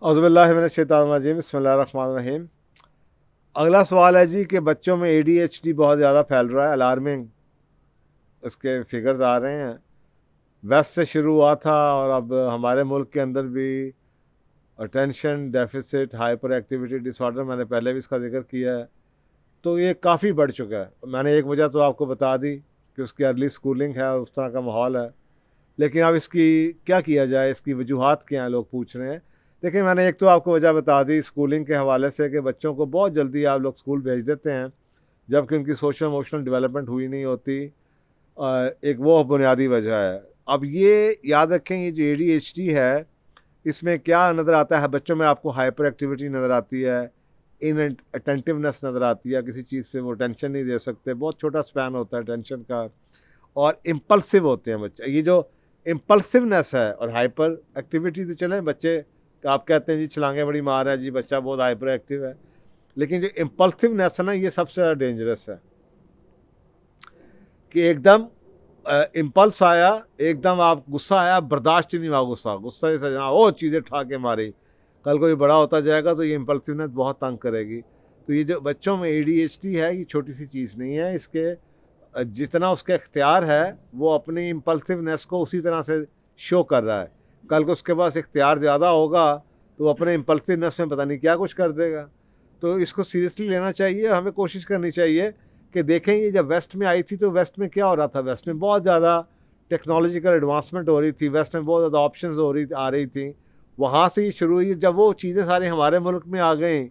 औज़ुबिल्लाहि मिनश्शैतानिर्रजीम बिस्मिल्लाहिर्रहमानिर्रहीम। अगला सवाल है जी कि बच्चों में ADHD बहुत ज़्यादा फैल रहा है, अलार्मिंग इसके फिगर्स आ रहे हैं। वेस्ट से शुरू हुआ था और अब हमारे मुल्क के अंदर भी attention deficit hyper activity disorder, मैंने पहले भी इसका जिक्र किया है, तो ये काफ़ी बढ़ चुका है। मैंने एक वजह तो आपको बता दी कि उसकी अर्ली स्कूलिंग है और उस तरह का माहौल है, लेकिन अब इसकी क्या किया जाए, इसकी वजूहात क्या हैं, लोग पूछ रहे हैं। देखिए, मैंने एक तो आपको वजह बता दी स्कूलिंग के हवाले से कि बच्चों को बहुत जल्दी आप लोग स्कूल भेज देते हैं जबकि उनकी सोशल इमोशनल डेवलपमेंट हुई नहीं होती। एक वो बुनियादी वजह है। अब ये याद रखें, ये जो ADHD है इसमें क्या नज़र आता है बच्चों में, आपको हाइपर एक्टिविटी नज़र आती है, इन अटेंटिवनेस नज़र आती है, किसी चीज़ पे वो टेंशन नहीं दे सकते, बहुत छोटा स्पैन होता है टेंशन का, और इम्पल्सिव होते हैं बच्चे। ये जो इम्पल्सिवनेस है और हाइपर एक्टिविटी, तो चलें बच्चे आप कहते हैं जी छलांगे बड़ी मार है जी, बच्चा बहुत हाइपर एक्टिव है, लेकिन जो इम्पल्सिवनेस है ना, ये सबसे ज़्यादा डेंजरस है कि एकदम इम्पल्स आया, एकदम आप गुस्सा आया, बर्दाश्त ही नहीं हुआ गुस्सा, गुस्से से जना वो चीज़ें ठा के मारी, कल कोई बड़ा होता जाएगा तो ये इम्पल्सिवनेस बहुत तंग करेगी। तो ये जो बच्चों में ADHD है, ये छोटी सी चीज़ नहीं है। इसके जितना उसका इख्तियार है वो अपनी इम्पल्सिवनेस को उसी तरह से शो कर रहा है। कल को उसके पास इख्तियार ज़्यादा होगा तो अपने इम्पल्सिवनेस में पता नहीं क्या कुछ कर देगा। तो इसको सीरियसली लेना चाहिए और हमें कोशिश करनी चाहिए कि देखें, ये जब वेस्ट में आई थी तो वेस्ट में क्या हो रहा था, वेस्ट में बहुत ज़्यादा टेक्नोलॉजिकल एडवांसमेंट हो रही थी, वेस्ट में बहुत ज़्यादा ऑप्शंस आ रही थी, वहाँ से ही शुरू हुई। जब वो चीज़ें सारी हमारे मुल्क में आ गई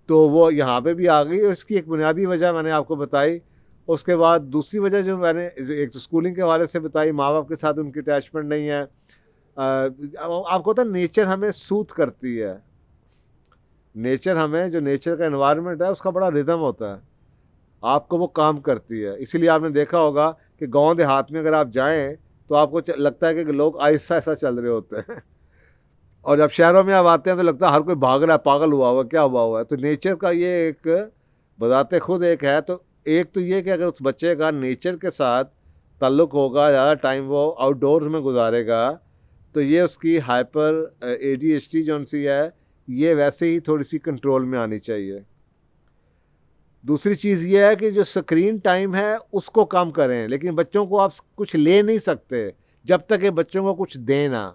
तो वो यहाँ पे भी आ गई, और इसकी एक बुनियादी वजह मैंने आपको बताई। उसके बाद दूसरी वजह जो मैंने एक तो स्कूलिंग के हवाले से बताई, माँ बाप के साथ उनकी अटैचमेंट नहीं है। आपको पता है नेचर हमें सूट करती है, नेचर हमें, जो नेचर का एनवायरनमेंट है उसका बड़ा रिदम होता है, आपको वो काम करती है। इसीलिए आपने देखा होगा कि गांव देहात में अगर आप जाएं तो आपको लगता है कि लोग आहिस्ता आहिस्ता चल रहे होते हैं और जब शहरों में आप आते हैं तो लगता है हर कोई भाग रहा है, पागल हुआ क्या हुआ है। तो नेचर का ये एक बजाते खुद एक है। तो एक तो ये कि अगर उस बच्चे का नेचर के साथ ताल्लुक़ होगा, ज़्यादा टाइम वो आउटडोर्स में गुजारेगा, तो ये उसकी हाइपर ADHD जो सी है ये वैसे ही थोड़ी सी कंट्रोल में आनी चाहिए। दूसरी चीज़ ये है कि जो स्क्रीन टाइम है उसको कम करें, लेकिन बच्चों को आप कुछ ले नहीं सकते जब तक ये बच्चों को कुछ देना।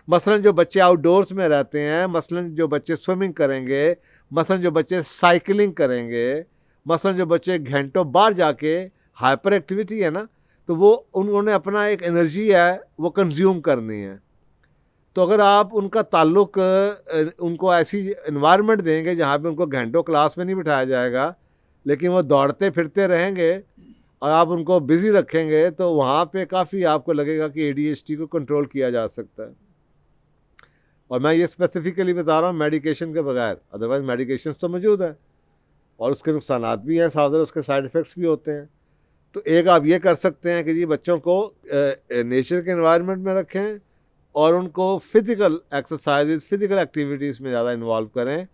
मसलन जो बच्चे आउटडोर्स में रहते हैं, मसलन जो बच्चे स्विमिंग करेंगे, मसलन जो बच्चे साइकिलिंग करेंगे, मसलन जो बच्चे घंटों बाहर जाके, हाइपर एक्टिविटी है ना, तो वो उन्होंने अपना एक एनर्जी है वो कंज्यूम करनी है। तो अगर आप उनका ताल्लुक उनको ऐसी इन्वायरमेंट देंगे जहाँ पे उनको घंटों क्लास में नहीं बिठाया जाएगा, लेकिन वो दौड़ते फिरते रहेंगे और आप उनको बिज़ी रखेंगे, तो वहाँ पे काफ़ी आपको लगेगा कि ADHD को कंट्रोल किया जा सकता है। और मैं ये स्पेसिफिकली बता रहा हूँ मेडिकेशन के बगैर, अदरवाइज़ मेडिकेशन तो मौजूद है और उसके नुकसानात भी हैं, साथ ही उसके साइड इफ़ेक्ट्स भी होते हैं। तो एक आप ये कर सकते हैं कि जी बच्चों को नेचर के एनवायरनमेंट में रखें और उनको फ़िज़िकल एक्सरसाइजेज़, फ़िज़िकल एक्टिविटीज़ में ज़्यादा इन्वॉल्व करें,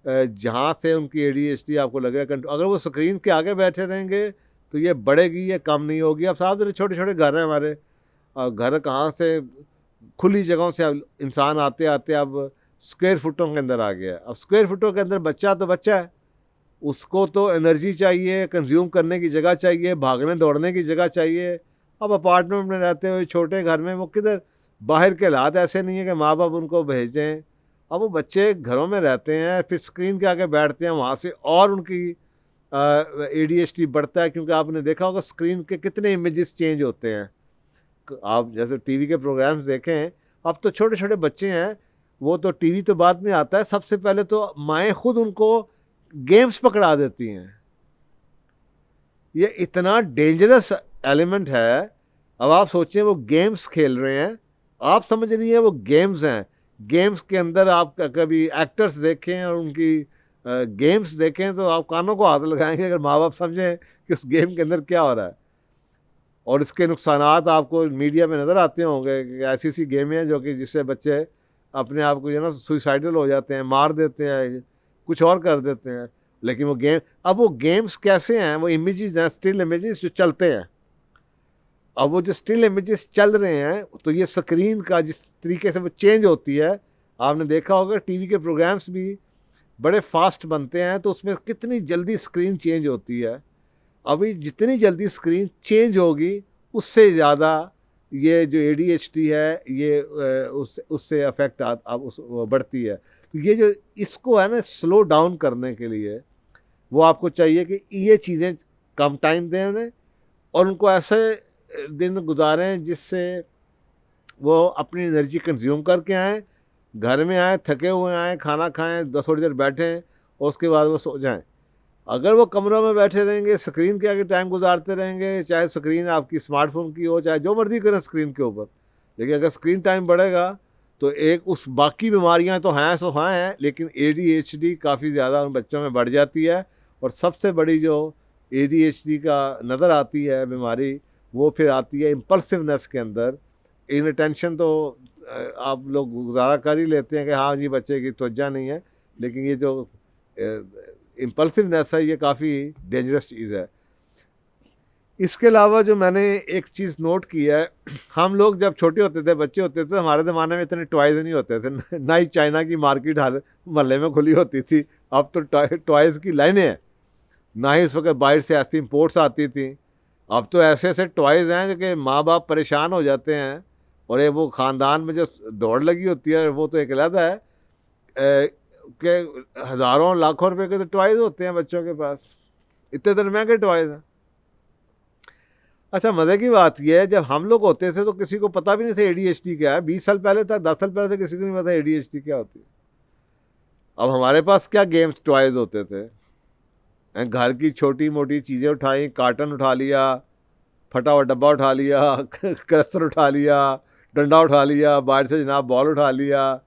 जहाँ से उनकी ADHD आपको लगेगा। अगर वो स्क्रीन के आगे बैठे रहेंगे तो ये बढ़ेगी, ये कम नहीं होगी। अब साथ छोटे छोटे घर हैं हमारे, घर कहाँ से खुली जगहों से अब इंसान आते आते अब स्क्वायर फुटों के अंदर आ गया। अब स्क्वायर फुटों के अंदर बच्चा तो बच्चा है, उसको तो एनर्जी चाहिए, कंज्यूम करने की जगह चाहिए, भागने दौड़ने की जगह चाहिए। अब अपार्टमेंट में रहते हुए छोटे घर में वो किधर, बाहर के हालात ऐसे नहीं है कि माँ बाप उनको भेजें। अब वो बच्चे घरों में रहते हैं, फिर स्क्रीन के आगे बैठते हैं, वहाँ से और उनकी ADHD बढ़ता है, क्योंकि आपने देखा होगा स्क्रीन के कितने इमेजेस चेंज होते हैं। आप जैसे टीवी के प्रोग्राम्स देखें, अब तो छोटे छोटे बच्चे हैं, वो तो टीवी तो बाद में आता है, सबसे पहले तो माएँ खुद उनको गेम्स पकड़ा देती हैं। ये इतना डेंजरस एलिमेंट है। अब आप सोचें वो गेम्स खेल रहे हैं, आप समझ रही हैं वो गेम्स हैं, गेम्स के अंदर आप कभी एक्टर्स देखें और उनकी गेम्स देखें तो आप कानों को हाथ लगाएंगे अगर माँ बाप समझें कि उस गेम के अंदर क्या हो रहा है। और इसके नुकसानात आपको मीडिया में नज़र आते होंगे कि ऐसी ऐसी गेमें हैं जो कि जिससे बच्चे अपने आप को जो है ना सुसाइडल हो जाते हैं, मार देते हैं, कुछ और कर देते हैं। लेकिन वो गेम, अब वो गेम्स कैसे हैं, वो इमेजेस हैं, स्टिल इमेजेस जो चलते हैं। अब वो जो स्टिल इमेजेस चल रहे हैं, तो ये स्क्रीन का जिस तरीके से वो चेंज होती है, आपने देखा होगा टीवी के प्रोग्राम्स भी बड़े फास्ट बनते हैं, तो उसमें कितनी जल्दी स्क्रीन चेंज होती है। अभी जितनी जल्दी स्क्रीन चेंज होगी उससे ज़्यादा ये जो ADHD है ये उससे अफेक्ट बढ़ती है। तो ये जो इसको है ना स्लो डाउन करने के लिए वो आपको चाहिए कि ये चीज़ें कम टाइम दें उन्हें, और उनको ऐसे दिन गुजारें जिससे वो अपनी एनर्जी कंज्यूम करके आएँ, घर में आएँ थके हुए आएँ, खाना खाएँ, थोड़ी देर बैठें और उसके बाद वो सो जाएँ। अगर वो कमरों में बैठे रहेंगे, स्क्रीन के आगे टाइम गुजारते रहेंगे, चाहे स्क्रीन आपकी स्मार्टफोन की हो, चाहे जो मर्ज़ी करें स्क्रीन के ऊपर, लेकिन अगर स्क्रीन टाइम बढ़ेगा तो एक उस बाकी बीमारियां तो हैं सो हैं, लेकिन ADHD काफ़ी ज़्यादा उन बच्चों में बढ़ जाती है। और सबसे बड़ी जो ADHD का नज़र आती है बीमारी, वो फिर आती है इम्पल्सिवनेस के अंदर। इनअटेंशन तो आप लोग गुजारा कर ही लेते हैं कि हाँ जी बच्चे की तवज्जो नहीं है, लेकिन ये जो इम्पल्सिवनेस है ये काफ़ी डेंजरस चीज़ है। इसके अलावा जो मैंने एक चीज़ नोट की है, हम लोग जब छोटे होते थे, बच्चे होते थे, हमारे ज़माने में इतने टॉयज़ नहीं होते थे, ना ही चाइना की मार्केट हर मोहल्ले में खुली होती थी। अब तो टॉयज़ की लाइनें हैं, ना ही इस वक्त बाहर से ऐसी इम्पोर्ट्स आती थी। अब तो ऐसे ऐसे टॉयज़ हैं कि माँ बाप परेशान हो जाते हैं, और ये वो ख़ानदान में जो दौड़ लगी होती है वो तो एक अलग है कि हज़ारों लाखों रुपए के तो टॉयज़ होते हैं बच्चों के पास, इतने इतने महंगे टॉयज़ हैं। अच्छा, मज़े की बात यह है, जब हम लोग होते थे तो किसी को पता भी नहीं था ADHD क्या है। 20 साल पहले था, 10 साल पहले था, किसी को नहीं पता ADHD क्या होती है। अब हमारे पास क्या गेम्स टॉयज़ होते थे, घर की छोटी मोटी चीज़ें उठाई, कार्टन उठा लिया, फटा हुआ डब्बा उठा लिया, क्रस्टर उठा लिया, डंडा उठा लिया, बाहर से जनाब बॉल उठा लिया,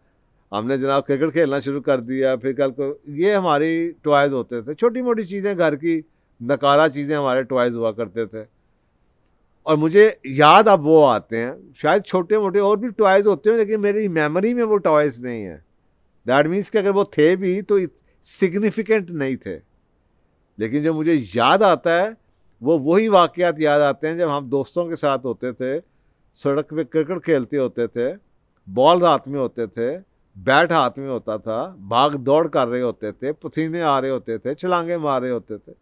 हमने जनाब क्रिकेट खेलना शुरू कर दिया। फिर कल को ये हमारी टॉयज़ होते थे, छोटी मोटी चीज़ें, घर की नकारा चीज़ें हमारे टॉयज़ हुआ करते थे। और मुझे याद अब वो आते हैं, शायद छोटे मोटे और भी टॉयज़ होते हैं, लेकिन मेरी मेमोरी में वो टॉयज़ नहीं है। दैट मीन्स कि अगर वो थे भी तो सिग्निफिकेंट नहीं थे। लेकिन जो मुझे याद आता है वो वही वाक़यात याद आते हैं जब हम दोस्तों के साथ होते थे, सड़क पे क्रिकेट खेलते होते थे, बॉल हाथ में होते थे, बैट हाथ में होता था, भाग दौड़ कर रहे होते थे, पसीने आ रहे होते थे, छलांगे मार रहे होते थे।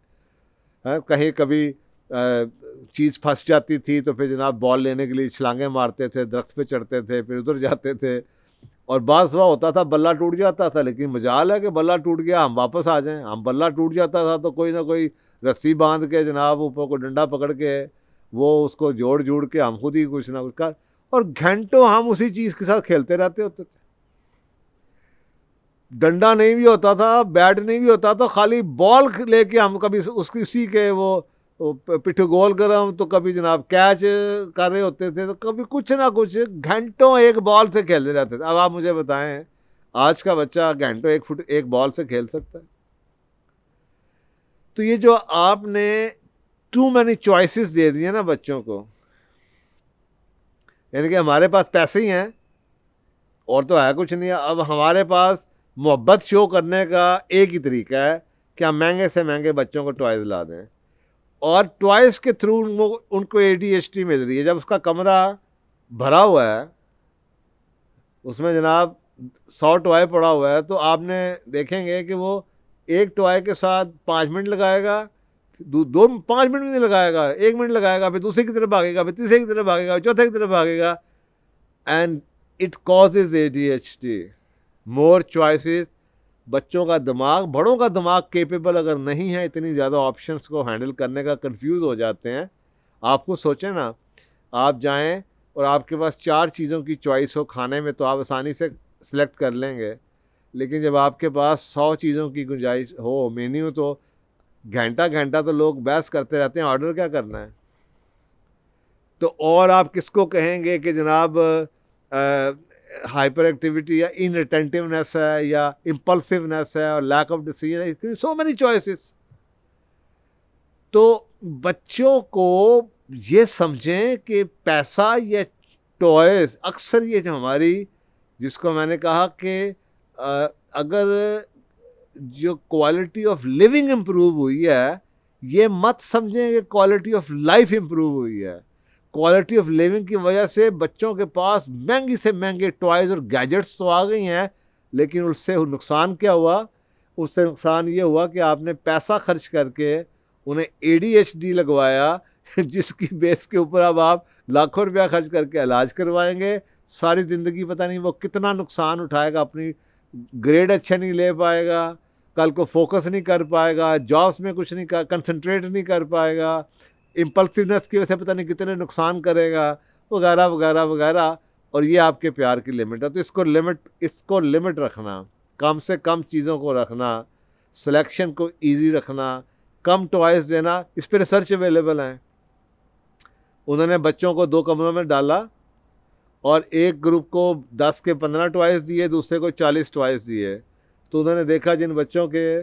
कहीं कभी चीज़ फंस जाती थी तो फिर जनाब बॉल लेने के लिए छलांगे मारते थे, दरख्त पे चढ़ते थे, फिर उधर जाते थे। और बाद सुबह होता था बल्ला टूट जाता था, लेकिन मजाल है कि बल्ला टूट गया हम वापस आ जाएं। हम बल्ला टूट जाता था तो कोई ना कोई रस्सी बांध के जनाब ऊपर को डंडा पकड़ के वो उसको जोड़ जोड़ के हम खुद ही कुछ ना कुछ कर, और घंटों हम उसी चीज़ के साथ खेलते रहते होते थे। डंडा नहीं भी होता था, बैट नहीं भी होता था, खाली बॉल लेके हम कभी उसी के वो पिट्ठू गोल गरम, तो कभी जनाब कैच कर रहे होते थे, तो कभी कुछ ना कुछ, घंटों एक बॉल से खेलते रहते थे। अब आप मुझे बताएं, आज का बच्चा घंटों एक बॉल से खेल सकता है? तो ये जो आपने टू मैनी चॉइसेस दे दिए ना बच्चों को, यानी कि हमारे पास पैसे ही हैं और तो है कुछ नहीं है। अब हमारे पास मोहब्बत शो करने का एक ही तरीका है कि हम महंगे से महंगे बच्चों को टॉयज़ ला दें, और टॉयज़ के थ्रू उनको ADHD मिल रही है। जब उसका कमरा भरा हुआ है, उसमें जनाब 100 टॉय पड़ा हुआ है, तो आपने देखेंगे कि वो एक टॉय के साथ 5 मिनट लगाएगा, 5 मिनट भी नहीं लगाएगा, 1 मिनट लगाएगा, फिर दूसरे की तरफ भागेगा, फिर तीसरे की तरफ भागेगा, चौथे की तरफ भागेगा, and it causes ADHD। More choices. बच्चों का दिमाग, बड़ों का दिमाग केपेबल अगर नहीं है इतनी ज़्यादा ऑप्शंस को हैंडल करने का, कंफ्यूज हो जाते हैं। आपको सोचें ना, आप जाएं और आपके पास 4 चीज़ों की चॉइस हो खाने में, तो आप आसानी से सिलेक्ट कर लेंगे। लेकिन जब आपके पास 100 चीज़ों की गुंजाइश हो मेन्यू, तो घंटा घंटा तो लोग बहस करते रहते हैं ऑर्डर क्या करना है। तो और आप किसको कहेंगे कि जनाब हाइपर एक्टिविटी या इनअटेंटिवनेस है या इम्पल्सिवनेस है और लैक ऑफ डिसीजन है, सो मेनी चॉइसेस। तो बच्चों को ये समझें कि पैसा या टॉयज़, अक्सर ये जो हमारी, जिसको मैंने कहा कि अगर जो क्वालिटी ऑफ लिविंग इम्प्रूव हुई है, ये मत समझें कि क्वालिटी ऑफ लाइफ इम्प्रूव हुई है। क्वालिटी ऑफ लिविंग की वजह से बच्चों के पास महंगी से महंगे टॉयज़ और गैजेट्स तो आ गई हैं, लेकिन उससे नुकसान क्या हुआ? उससे नुकसान ये हुआ कि आपने पैसा खर्च करके उन्हें ADHD लगवाया जिसकी बेस के ऊपर अब आप लाखों रुपया खर्च करके इलाज करवाएंगे, सारी ज़िंदगी पता नहीं वो कितना नुकसान उठाएगा, अपनी ग्रेड अच्छे नहीं ले पाएगा, कल को फोकस नहीं कर पाएगा, जॉब्स में कुछ नहीं कर, कंसंट्रेट नहीं कर पाएगा, इम्पल्सिवनेस की वजह से पता नहीं कितने नुकसान करेगा, वगैरह वगैरह वगैरह। और ये आपके प्यार की लिमिट है। तो इसको लिमिट रखना, कम से कम चीज़ों को रखना, सिलेक्शन को इजी रखना, कम टॉयज़ देना। इस पर रिसर्च अवेलेबल है। उन्होंने बच्चों को 2 कमरों में डाला और एक ग्रुप को 10 के 15 टॉयज़ दिए, दूसरे को 40 टॉयज़ दिए। तो उन्होंने देखा जिन बच्चों के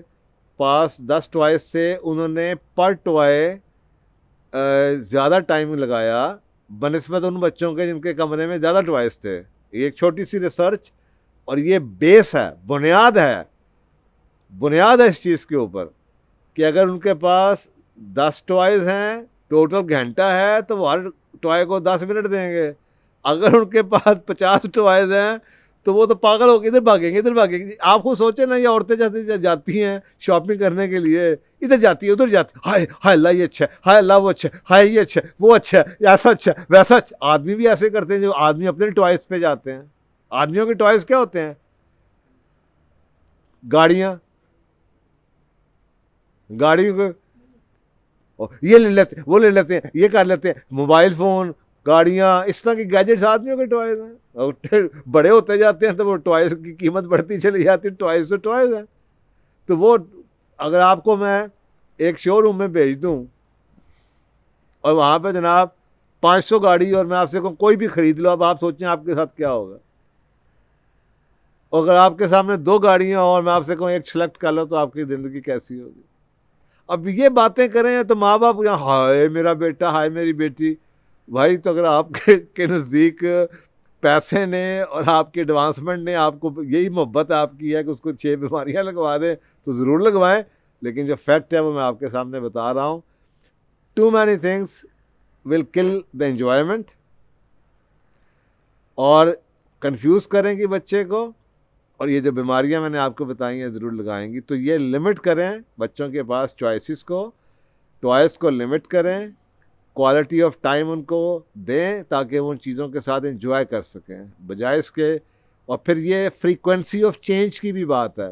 पास 10 टॉयज़ से उन्होंने पर टॉय ज़्यादा टाइम लगाया बनिस्बत उन बच्चों के जिनके कमरे में ज़्यादा टॉयज़ थे। ये एक छोटी सी रिसर्च और ये बेस है, बुनियाद है इस चीज़ के ऊपर कि अगर उनके पास 10 टॉयज़ हैं, टोटल घंटा है, तो वो हर टॉय को 10 मिनट देंगे। अगर उनके पास 50 टॉयज़ हैं तो वो तो पागल होकर इधर भागेंगे। आप खुद सोचें ना, ये औरतें जाती हैं शॉपिंग करने के लिए, इधर जाती है उधर जाती है, हाय हाय अल्लाह ये अच्छा है, हाय अल्लाह वो अच्छा है, हाय ये अच्छा है, वो अच्छा है, ऐसा अच्छा है, वैसा अच्छा। आदमी भी ऐसे करते हैं, जो आदमी अपने टॉयज़ पे जाते हैं। आदमियों के टॉयज़ क्या होते हैं? गाड़ियाँ को ये ले लेते हैं, वो ले लेते हैं, ये कर लेते हैं, मोबाइल फ़ोन, गाड़ियाँ, इस तरह की गैजेट्स आदमियों के टॉयज़ हैं। और बड़े होते जाते हैं तो वो टॉयज़ की कीमत बढ़ती चली जाती है। टॉयज़ तो टॉयज़ हैं। तो वो अगर आपको मैं एक शोरूम में भेज दूँ और वहाँ पे जनाब 500 गाड़ी और मैं आपसे कहूँ कोई भी ख़रीद लो, अब आप सोचें आपके साथ क्या होगा। अगर आपके सामने 2 गाड़ियाँ और मैं आपसे कहूँ एक सेलेक्ट कर लो, तो आपकी ज़िंदगी कैसी होगी? अब ये बातें करें तो माँ बाप यहाँ हाय मेरा बेटा, हाय मेरी बेटी। भाई तो अगर आपके नज़दीक पैसे ने और आपके एडवांसमेंट ने आपको यही मोहब्बत आपकी है कि उसको 6 बीमारियाँ लगवा दें, तो ज़रूर लगवाएं। लेकिन जो फैक्ट है वो मैं आपके सामने बता रहा हूँ। Too many things will kill the enjoyment, और कंफ्यूज करेंगी बच्चे को, और ये जो बीमारियां मैंने आपको बताई हैं ज़रूर लगाएंगी। तो ये लिमिट करें बच्चों के पास चॉइसेस को, टॉयज़ को लिमिट करें, क्वालिटी ऑफ टाइम उनको दें ताकि वो उन चीज़ों के साथ एंजॉय कर सकें बजाय इसके। और फिर ये फ्रीक्वेंसी ऑफ चेंज की भी बात है।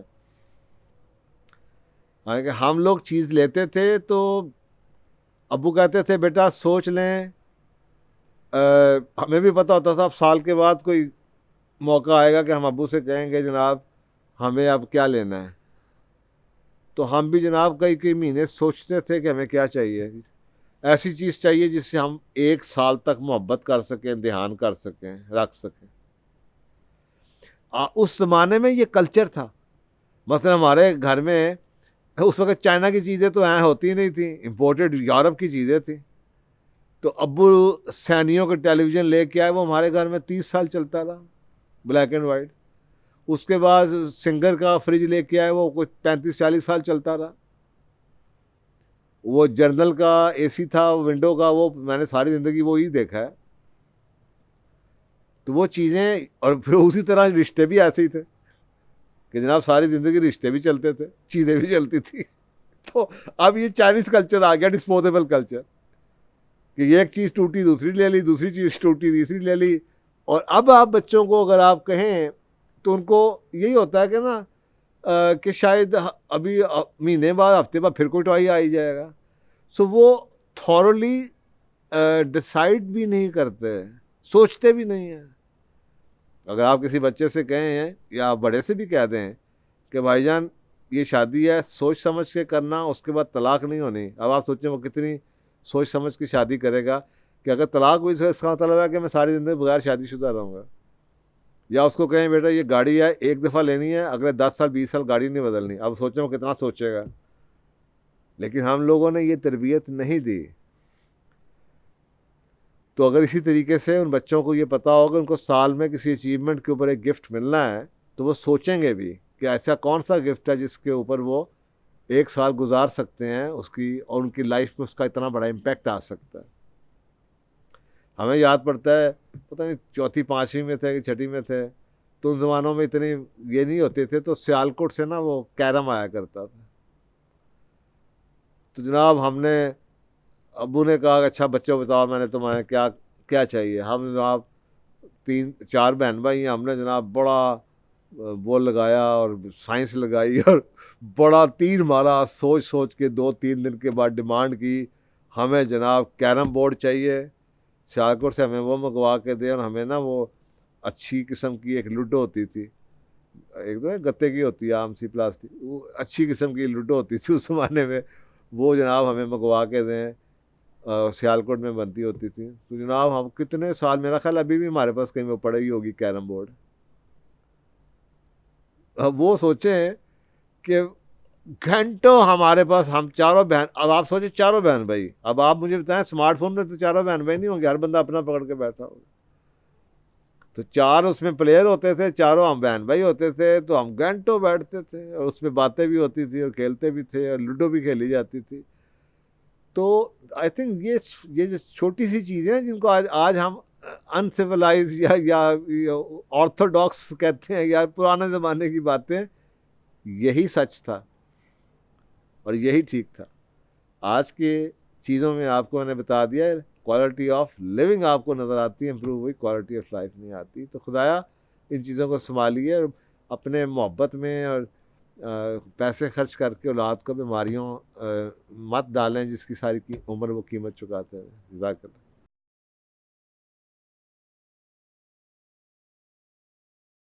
हालांकि हम लोग चीज़ लेते थे तो अब्बू कहते थे बेटा सोच लें, हमें भी पता होता था अब साल के बाद कोई मौका आएगा कि हम अब्बू से कहेंगे जनाब हमें अब क्या लेना है। तो हम भी जनाब कई कई महीने सोचते थे कि हमें क्या चाहिए, ऐसी चीज़ चाहिए जिससे हम 1 साल तक मोहब्बत कर सकें, ध्यान कर सकें, रख सकें। उस ज़माने में ये कल्चर था। मसलन हमारे घर में उस वक्त चाइना की चीज़ें तो यहाँ होती नहीं थी, इम्पोर्टेड यूरोप की चीज़ें थी। तो अब्बू सैनियों के टेलीविज़न लेके आए, वो हमारे घर में 30 साल चलता रहा, ब्लैक एंड वाइट। उसके बाद सिंगर का फ्रिज लेके आए, वो कुछ 35-40 साल चलता रहा। वो जर्नल का एसी था विंडो का, वो मैंने सारी ज़िंदगी वो ही देखा है। तो वो चीज़ें, और फिर उसी तरह रिश्ते भी ऐसे ही थे कि जनाब सारी ज़िंदगी रिश्ते भी चलते थे, चीज़ें भी चलती थी। तो अब ये चाइनीज़ कल्चर आ गया, डिस्पोजेबल कल्चर, कि ये एक चीज़ टूटी दूसरी ले ली, दूसरी चीज़ टूटी तीसरी ले ली। और अब आप बच्चों को अगर आप कहें तो उनको यही होता है कि ना कि शायद अभी महीने बाद हफ्ते बाद फिर कोई टॉय आ ही जाएगा। सो वो थॉरली डिसाइड भी नहीं करते, सोचते भी नहीं हैं। अगर आप किसी बच्चे से कहें हैं या बड़े से भी कह दें कि भाईजान ये शादी है, सोच समझ के करना, उसके बाद तलाक नहीं होनी। अब आप सोचें वो कितनी सोच समझ के शादी करेगा कि अगर तलाक हुई तो इसका मतलब है कि मैं सारी ज़िंदगी बगैर शादीशुदा रहूँगा। या उसको कहें बेटा ये गाड़ी है एक दफ़ा लेनी है, अगले 10 साल 20 साल गाड़ी नहीं बदलनी। अब सोचें वो कितना सोचेगा। लेकिन हम लोगों ने ये तरबियत नहीं दी। तो अगर इसी तरीके से उन बच्चों को ये पता होगा उनको साल में किसी अचीवमेंट के ऊपर एक गिफ्ट मिलना है, तो वो सोचेंगे भी कि ऐसा कौन सा गिफ्ट है जिसके ऊपर वो 1 साल गुजार सकते हैं उसकी, और उनकी लाइफ में उसका इतना बड़ा इम्पैक्ट आ सकता है। हमें याद पड़ता है, पता नहीं 4th 5वीं में थे कि 6ठी में थे, तो उन ज़मानों में इतने ये नहीं होते थे, तो सियालकोट से ना वो कैरम आया करता था। तो जनाब हमने, अब्बू ने कहा अच्छा बच्चों बताओ मैंने तुम्हारे क्या क्या चाहिए। हम जनाब 3-4 बहन भाई हैं, हमने जनाब बड़ा वो लगाया और साइंस लगाई और बड़ा तीर मारा, सोच सोच के 2-3 दिन के बाद डिमांड की हमें जनाब कैरम बोर्ड चाहिए। सियालकोट से हमें वो मंगवा के दे, और हमें ना वो अच्छी किस्म की एक लूडो होती थी, एक तो गत्ते की होती है आम सी प्लास्टिक, वो अच्छी किस्म की लूडो होती थी उस ज़माने में, वो जनाब हमें मंगवा के दें। सियालकोट में बनती होती थी। तो जनाब हम कितने साल, मेरा ख्याल अभी भी हमारे पास कहीं वो पड़ी ही होगी कैरम बोर्ड। अब वो सोचें कि घंटों हमारे पास, हम चारों बहन, अब आप सोचिए चारों बहन भाई, अब आप मुझे बताएं स्मार्टफोन में तो चारों बहन भाई नहीं होंगे, हर बंदा अपना पकड़ के बैठा होगा। तो 4 उसमें प्लेयर होते थे, चारों हम बहन भाई होते थे, तो हम घंटों बैठते थे और उसमें बातें भी होती थी और खेलते भी थे और लूडो भी खेली जाती थी। तो आई थिंक ये जो छोटी सी चीज़ें हैं जिनको आज आज हम अनसिविलाइज या ऑर्थोडॉक्स कहते हैं, या पुराने ज़माने की बातें, यही सच था और यही ठीक था। आज के चीज़ों में आपको मैंने बता दिया, क्वालिटी ऑफ लिविंग आपको नज़र आती है इम्प्रूव हुई, क्वालिटी ऑफ लाइफ नहीं आती। तो खुदाया इन चीज़ों को संभालिए और अपने मोहब्बत में और पैसे खर्च करके औलाद को बीमारियों मत डालें जिसकी सारी की उम्र वो कीमत चुकाते हैं। जज़ाकल्लाह।